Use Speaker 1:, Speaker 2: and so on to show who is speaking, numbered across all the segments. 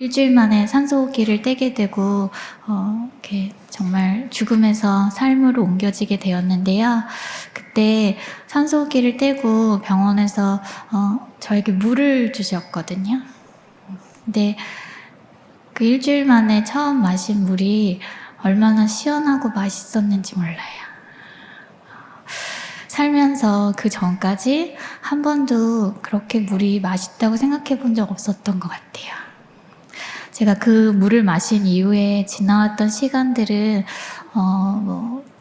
Speaker 1: 일주일 만에 산소호흡기를 떼게 되고 이렇게 정말 죽음에서 삶으로 옮겨지게 되었는데요. 그때 산소호흡기를 떼고 병원에서 저에게 물을 주셨거든요. 근데 그 일주일 만에 처음 마신 물이 얼마나 시원하고 맛있었는지 몰라요. 살면서 그 전까지 한 번도 그렇게 물이 맛있다고 생각해 본 적 없었던 것 같아요. 제가 그 물을 마신 이후에 지나왔던 시간들은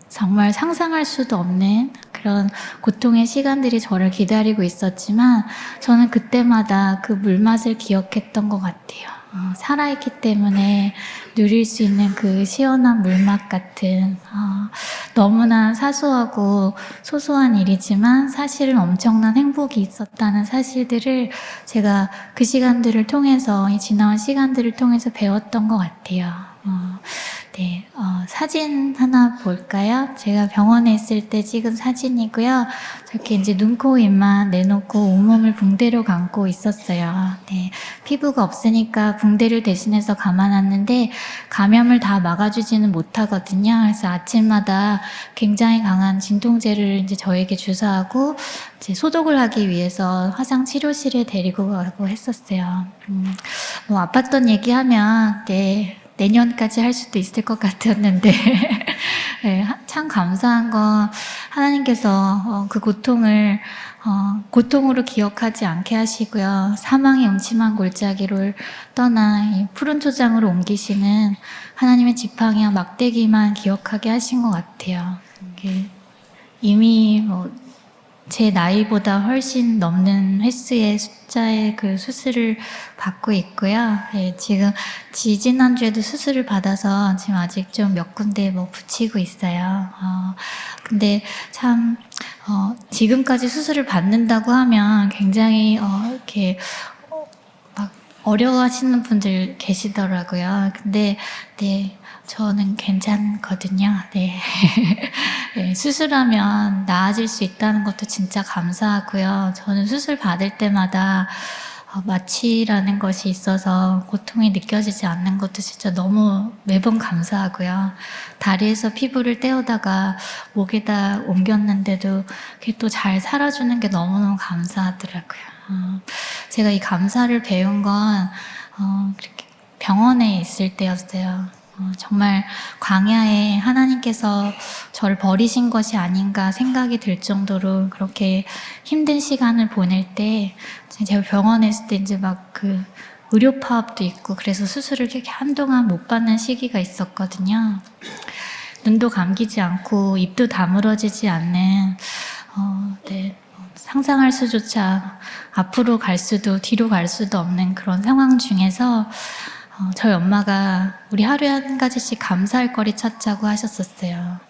Speaker 1: 정말 상상할 수도 없는 그런 고통의 시간들이 저를 기다리고 있었지만 저는 그때마다 그 물맛을 기억했던 것 같아요. 살아있기 때문에 누릴 수 있는 그 시원한 물맛 같은 너무나 사소하고 소소한 일이지만 사실은 엄청난 행복이 있었다는 사실들을 제가 그 시간들을 통해서 지나온 시간들을 통해서 배웠던 것 같아요. 사진 하나 볼까요? 제가 병원에 있을 때 찍은 사진이고요. 저렇게 이제 눈, 코, 입만 내놓고 온몸을 붕대로 감고 있었어요. 피부가 없으니까 붕대를 대신해서 감아놨는데 감염을 다 막아주지는 못하거든요. 그래서 아침마다 굉장히 강한 진통제를 이제 저에게 주사하고 이제 소독을 하기 위해서 화상 치료실에 데리고 가고 했었어요. 아팠던 얘기하면 내년까지 할 수도 있을 것 같았는데 참 감사한 건 하나님께서 그 고통을 고통으로 기억하지 않게 하시고요. 사망의 음침한 골짜기를 떠나 푸른 초장으로 옮기시는 하나님의 지팡이와 막대기만 기억하게 하신 것 같아요. 이미 제 나이보다 훨씬 넘는 횟수의 숫자의 그 수술을 받고 있고요. 지금 지난주에도 수술을 받아서 지금 아직 좀 몇 군데 붙이고 있어요. 근데 참 지금까지 수술을 받는다고 하면 굉장히 이렇게 막 어려워하시는 분들 계시더라고요. 근데 저는 괜찮거든요. 수술하면 나아질 수 있다는 것도 진짜 감사하고요. 저는 수술 받을 때마다 마취라는 것이 있어서 고통이 느껴지지 않는 것도 진짜 너무 매번 감사하고요. 다리에서 피부를 떼어다가 목에다 옮겼는데도 그게 또 잘 살아주는 게 너무너무 감사하더라고요. 제가 이 감사를 배운 건 그렇게 병원에 있을 때였어요. 정말 광야에 하나님께서 저를 버리신 것이 아닌가 생각이 들 정도로 그렇게 힘든 시간을 보낼 때 제가 병원에 있을 때 이제 막 그 의료 파업도 있고 그래서 수술을 이렇게 한동안 못 받는 시기가 있었거든요. 눈도 감기지 않고 입도 다물어지지 않는 상상할 수조차 앞으로 갈 수도 뒤로 갈 수도 없는 그런 상황 중에서 저희 엄마가 우리 하루에 한 가지씩 감사할 거리 찾자고 하셨었어요.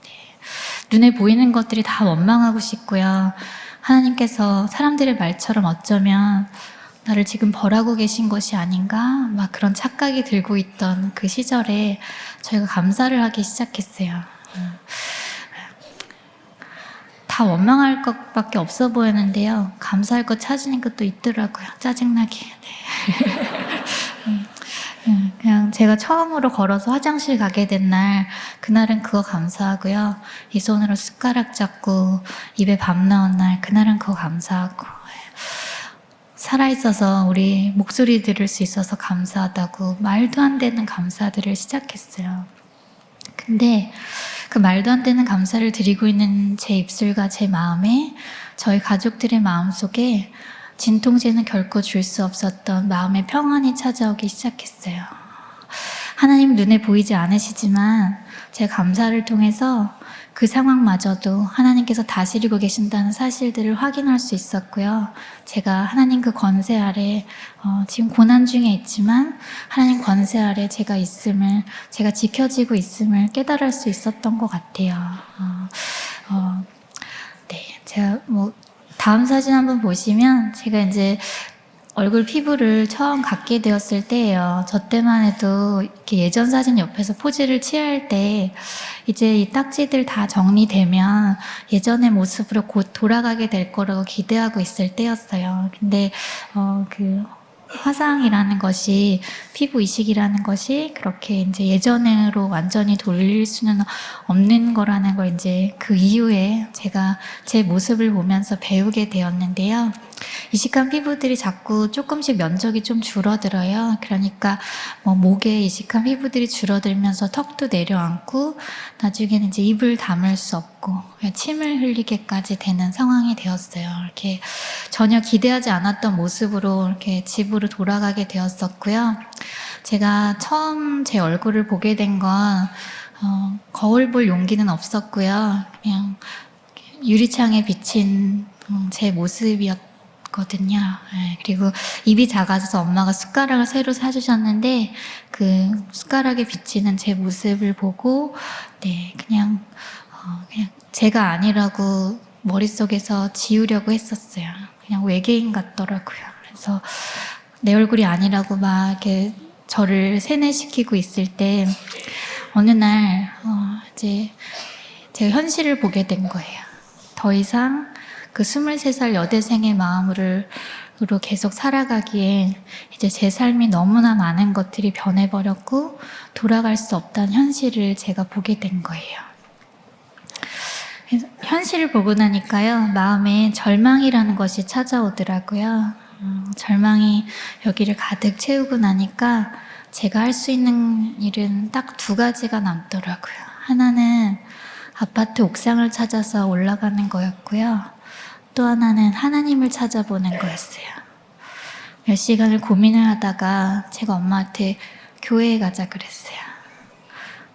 Speaker 1: 눈에 보이는 것들이 다 원망하고 싶고요. 하나님께서 사람들의 말처럼 어쩌면 나를 지금 벌하고 계신 것이 아닌가 막 그런 착각이 들고 있던 그 시절에 저희가 감사를 하기 시작했어요. 다 원망할 것밖에 없어 보였는데요. 감사할 것 찾으는 것도 있더라고요. 짜증나게. 그냥 제가 처음으로 걸어서 화장실 가게 된 날, 그날은 그거 감사하고요. 이 손으로 숟가락 잡고 입에 밥 넣은 날, 그날은 그거 감사하고. 살아있어서 우리 목소리 들을 수 있어서 감사하다고 말도 안 되는 감사들을 시작했어요. 근데 그 말도 안 되는 감사를 드리고 있는 제 입술과 제 마음에 저희 가족들의 마음속에 진통제는 결코 줄 수 없었던 마음의 평안이 찾아오기 시작했어요. 하나님 눈에 보이지 않으시지만 제 감사를 통해서 그 상황마저도 하나님께서 다스리고 계신다는 사실들을 확인할 수 있었고요. 제가 하나님 그 권세 아래 지금 고난 중에 있지만 하나님 권세 아래 제가 있음을, 제가 지켜지고 있음을 깨달을 수 있었던 것 같아요. 제가 다음 사진 한번 보시면 제가 이제 얼굴 피부를 처음 갖게 되었을 때예요. 저 때만 해도 이렇게 예전 사진 옆에서 포즈를 취할 때 이제 이 딱지들 다 정리되면 예전의 모습으로 곧 돌아가게 될 거라고 기대하고 있을 때였어요. 근데 화상이라는 것이, 피부 이식이라는 것이 그렇게 이제 예전으로 완전히 돌릴 수는 없는 거라는 걸 이제 그 이후에 제가 제 모습을 보면서 배우게 되었는데요. 이식한 피부들이 자꾸 조금씩 면적이 좀 줄어들어요. 그러니까 뭐 목에 이식한 피부들이 줄어들면서 턱도 내려앉고 나중에는 이제 입을 다물 수 없고 침을 흘리게까지 되는 상황이 되었어요. 이렇게 전혀 기대하지 않았던 모습으로 이렇게 집으로 돌아가게 되었었고요. 제가 처음 제 얼굴을 보게 된 건 거울 볼 용기는 없었고요. 그냥 유리창에 비친 제 모습이었거든요. 네, 그리고 입이 작아져서 엄마가 숟가락을 새로 사주셨는데 그 숟가락에 비치는 제 모습을 보고 네, 그냥 제가 아니라고 머릿속에서 지우려고 했었어요. 그냥 외계인 같더라고요. 그래서 내 얼굴이 아니라고 막 이렇게 저를 세뇌시키고 있을 때 어느 날 이제 제가 현실을 보게 된 거예요. 더 이상 그 23살 여대생의 마음으로 계속 살아가기엔 이제 제 삶이 너무나 많은 것들이 변해버렸고 돌아갈 수 없다는 현실을 제가 보게 된 거예요. 현실을 보고 나니까요, 마음에 절망이라는 것이 찾아오더라고요. 절망이 여기를 가득 채우고 나니까 제가 할 수 있는 일은 딱 2가지가 남더라고요. 하나는 아파트 옥상을 찾아서 올라가는 거였고요. 또 하나는 하나님을 찾아보는 거였어요. 몇 시간을 고민을 하다가 제가 엄마한테 교회에 가자 그랬어요.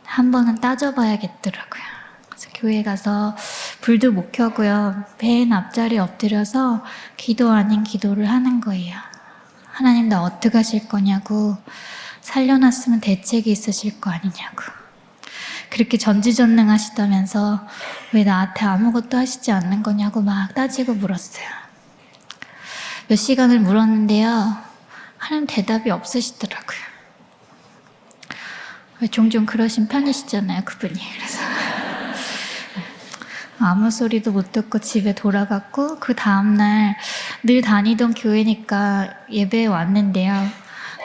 Speaker 1: 한 번은 따져봐야겠더라고요. 그래서 교회에 가서 불도 못 켜고요. 맨 앞자리에 엎드려서 기도 아닌 기도를 하는 거예요. 하나님 나 어떻게 하실 거냐고, 살려놨으면 대책이 있으실 거 아니냐고. 그렇게 전지전능하시다면서 왜 나한테 아무것도 하시지 않는 거냐고 막 따지고 물었어요. 몇 시간을 물었는데요. 하나님 대답이 없으시더라고요. 종종 그러신 편이시잖아요, 그분이. 그래서 아무 소리도 못 듣고 집에 돌아갔고 그 다음날 늘 다니던 교회니까 예배에 왔는데요.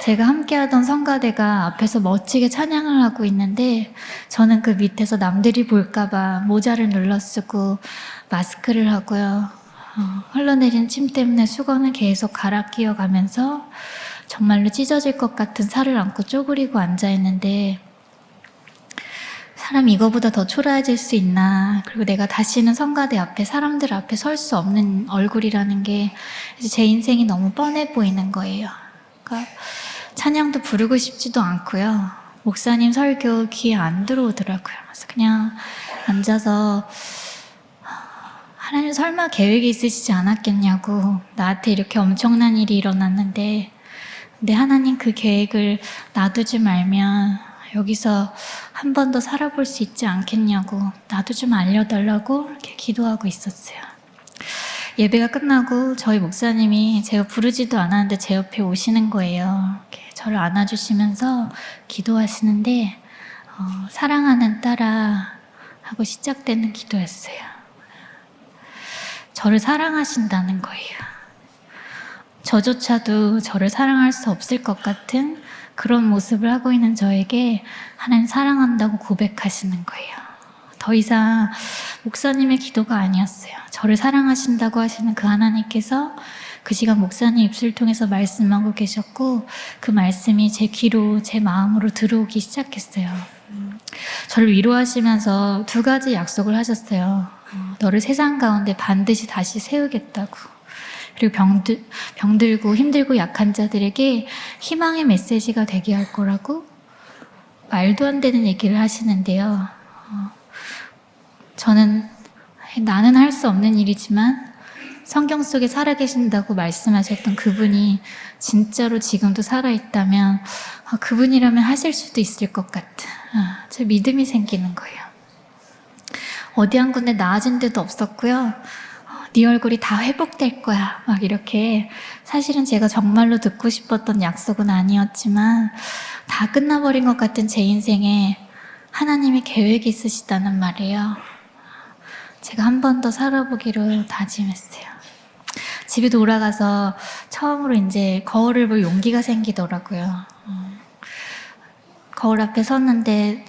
Speaker 1: 제가 함께하던 성가대가 앞에서 멋지게 찬양을 하고 있는데 저는 그 밑에서 남들이 볼까봐 모자를 눌러 쓰고 마스크를 하고요. 흘러내린 침 때문에 수건을 계속 갈아 끼워가면서 정말로 찢어질 것 같은 살을 안고 쪼그리고 앉아있는데 사람 이거보다 더 초라해질 수 있나. 그리고 내가 다시는 성가대 앞에 사람들 앞에 설 수 없는 얼굴이라는 게 제 인생이 너무 뻔해 보이는 거예요. 그러니까 찬양도 부르고 싶지도 않고요. 목사님 설교 귀에 안 들어오더라고요. 그래서 그냥 앉아서 하나님 설마 계획이 있으시지 않았겠냐고, 나한테 이렇게 엄청난 일이 일어났는데 근데 하나님 그 계획을 놔두지 말면 여기서 한 번 더 살아볼 수 있지 않겠냐고 나도 좀 알려달라고 이렇게 기도하고 있었어요. 예배가 끝나고 저희 목사님이 제가 부르지도 않았는데 제 옆에 오시는 거예요. 이렇게 저를 안아주시면서 기도하시는데 사랑하는 딸아 하고 시작되는 기도였어요. 저를 사랑하신다는 거예요. 저조차도 저를 사랑할 수 없을 것 같은 그런 모습을 하고 있는 저에게 하나님 사랑한다고 고백하시는 거예요. 더 이상 목사님의 기도가 아니었어요. 저를 사랑하신다고 하시는 그 하나님께서 그 시간 목사님 입술 통해서 말씀하고 계셨고 그 말씀이 제 귀로 제 마음으로 들어오기 시작했어요. 저를 위로하시면서 2가지 약속을 하셨어요. 너를 세상 가운데 반드시 다시 세우겠다고. 그리고 병들고 힘들고 약한 자들에게 희망의 메시지가 되게 할 거라고 말도 안 되는 얘기를 하시는데요. 저는 나는 할 수 없는 일이지만 성경 속에 살아계신다고 말씀하셨던 그분이 진짜로 지금도 살아있다면 그분이라면 하실 수도 있을 것 같은 제 믿음이 생기는 거예요. 어디 한 군데 나아진 데도 없었고요. 네 얼굴이 다 회복될 거야 막 이렇게, 사실은 제가 정말로 듣고 싶었던 약속은 아니었지만 다 끝나버린 것 같은 제 인생에 하나님의 계획이 있으시다는 말이에요. 제가 한 번 더 살아보기로 다짐했어요. 집에 돌아가서 처음으로 이제 거울을 볼 용기가 생기더라고요. 거울 앞에 섰는데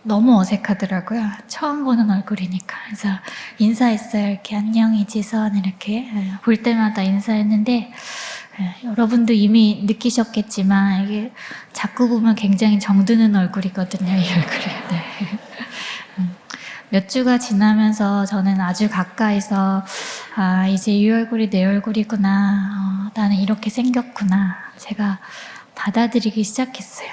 Speaker 1: 너무 어색하더라고요. 처음 보는 얼굴이니까. 그래서 인사했어요. 이렇게 안녕 이지선 이렇게 볼 때마다 인사했는데 여러분도 이미 느끼셨겠지만 이게 자꾸 보면 굉장히 정드는 얼굴이거든요. 이 얼굴이. 네. 몇 주가 지나면서 저는 아주 가까이서 아 이제 이 얼굴이 내 얼굴이구나. 나는 이렇게 생겼구나. 제가 받아들이기 시작했어요.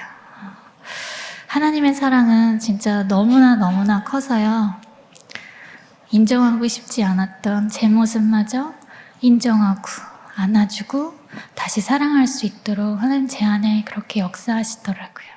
Speaker 1: 하나님의 사랑은 진짜 너무나 커서요. 인정하고 싶지 않았던 제 모습마저 인정하고 안아주고 다시 사랑할 수 있도록 하나님 제 안에 그렇게 역사하시더라고요.